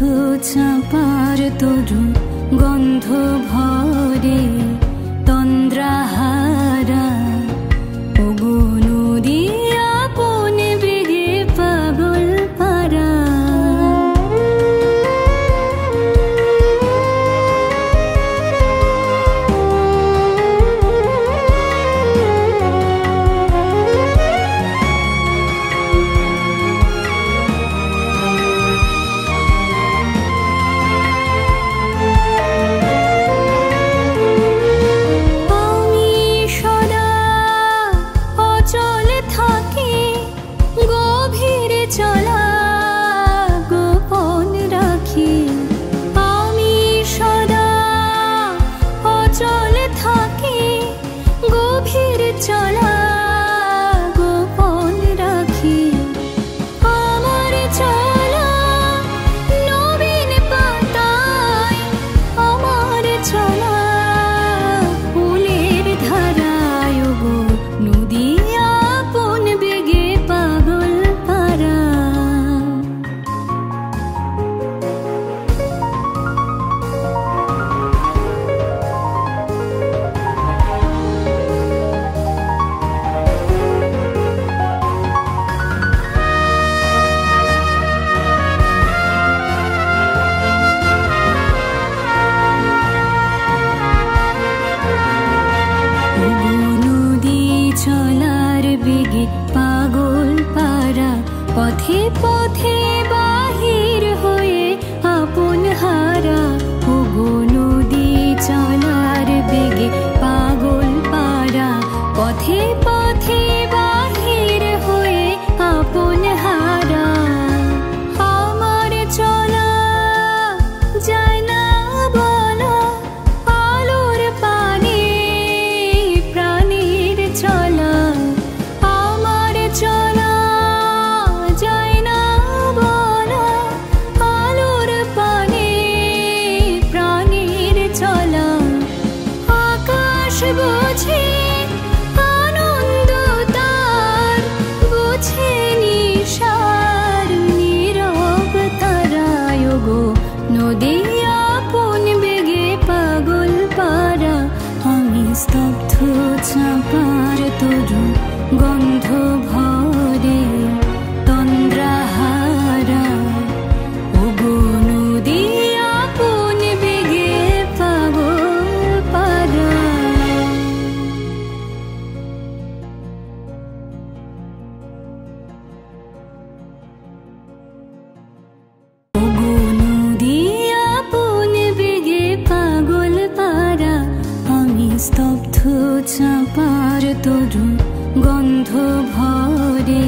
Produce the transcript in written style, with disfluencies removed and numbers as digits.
চাঁপার তরু গন্ধ ভরে তন্দ্রাহারা ওগো নদী আপন বেগে পাগল পারা। পথে পথে বাহির হয়ে আপন হারা ওগো নদী চলার বেগে পাগল পারা। পথে পথে বাহির হয়ে আপন হারা আমার চলা যায় না বলা আলোর পানে প্রাণীর চলা আমার চলা বুঝে আনন্দ তার বুঝে নিশার নীরব তারায় গো নদী আপন বেগে পাগল পারা। আমি স্তব্ধ চাঁপার তরু গন্ধ ভরে তন্দ্রাহারা ওগো নদী আপন বেগে পাগল পারা। স্তব্ধ চাঁপার তরু গন্ধ ভরে